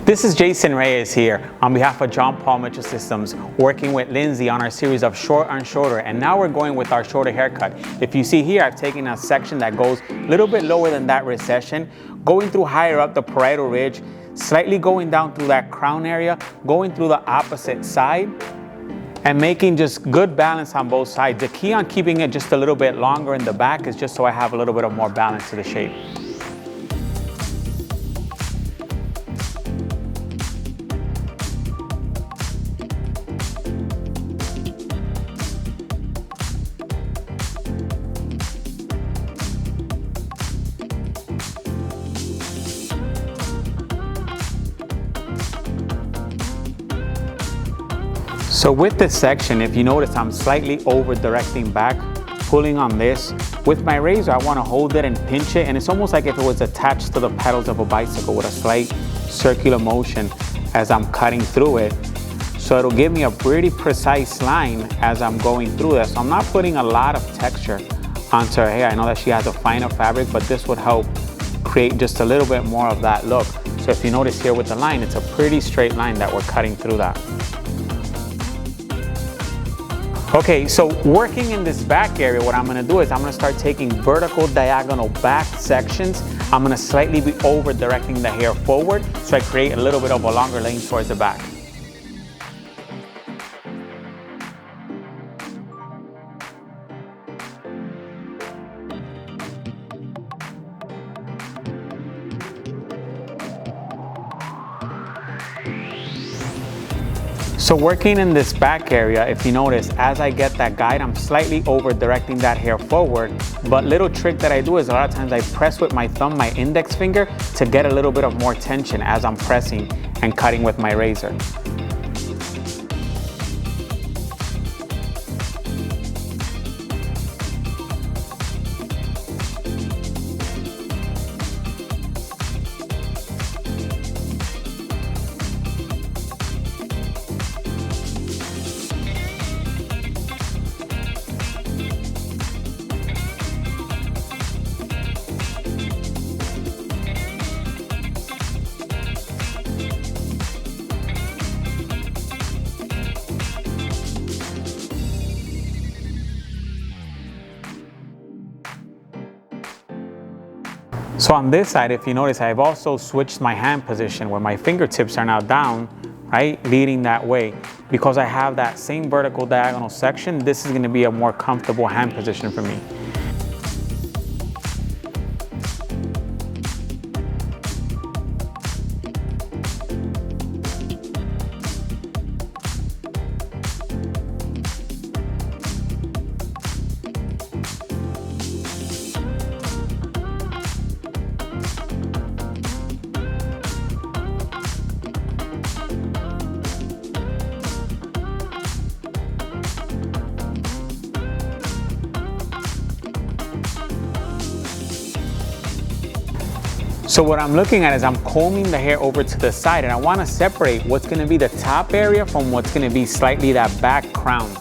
This is Jason Reyes here on behalf of John Paul Mitchell Systems, working with Lindsay on our series of short on shorter, and now we're going with our shorter haircut. If you see here, I've taken a section that goes a little bit lower than that recession, going through higher up the parietal ridge, slightly going down through that crown area, going through the opposite side, and making just good balance on both sides. The key on keeping it just a little bit longer in the back is just so I have a little bit of more balance to the shape. So with this section, if you notice, I'm slightly over directing back, pulling on this. With my razor, I want to hold it and pinch it, and it's almost like if it was attached to the pedals of a bicycle with a slight circular motion as I'm cutting through it. So it'll give me a pretty precise line as I'm going through this. So I'm not putting a lot of texture onto her hair. I know that she has a finer fabric, but this would help create just a little bit more of that look. So if you notice here with the line, it's a pretty straight line that we're cutting through that. Okay, so working in this back area, what I'm gonna do is I'm gonna start taking vertical diagonal back sections. I'm gonna slightly be over directing the hair forward so I create a little bit of a longer lane towards the back. So working in this back area, if you notice, as I get that guide, I'm slightly over directing that hair forward. But little trick that I do is a lot of times I press with my thumb, my index finger, to get a little bit of more tension as I'm pressing and cutting with my razor. So on this side, if you notice, I've also switched my hand position where my fingertips are now down, right, leading that way. Because I have that same vertical diagonal section, this is going to be a more comfortable hand position for me. So what I'm looking at is I'm combing the hair over to the side, and I want to separate what's going to be the top area from what's going to be slightly that back crown.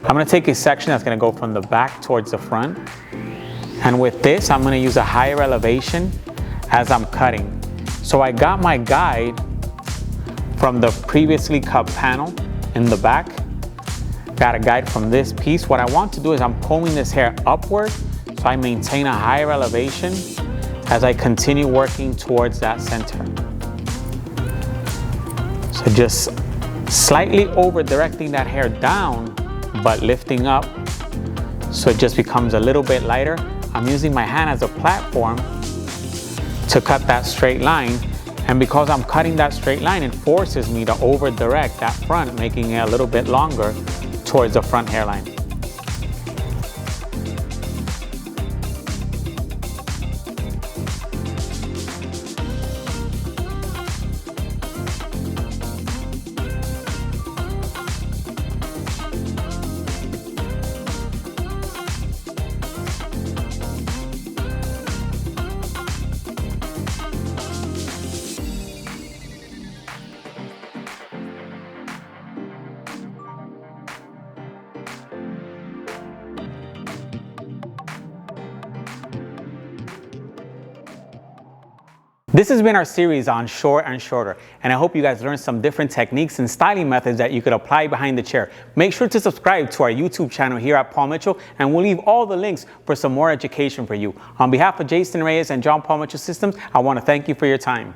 I'm gonna take a section that's gonna go from the back towards the front. And with this, I'm gonna use a higher elevation as I'm cutting. So I got my guide from the previously cut panel in the back. Got a guide from this piece. What I want to do is I'm combing this hair upward so I maintain a higher elevation as I continue working towards that center. So just slightly over directing that hair down, but lifting up so it just becomes a little bit lighter. I'm using my hand as a platform to cut that straight line. And because I'm cutting that straight line, it forces me to over direct that front, making it a little bit longer towards the front hairline. This has been our series on short and shorter, and I hope you guys learned some different techniques and styling methods that you could apply behind the chair. Make sure to subscribe to our YouTube channel here at Paul Mitchell, and we'll leave all the links for some more education for you. On behalf of Jason Reyes and John Paul Mitchell Systems, I want to thank you for your time.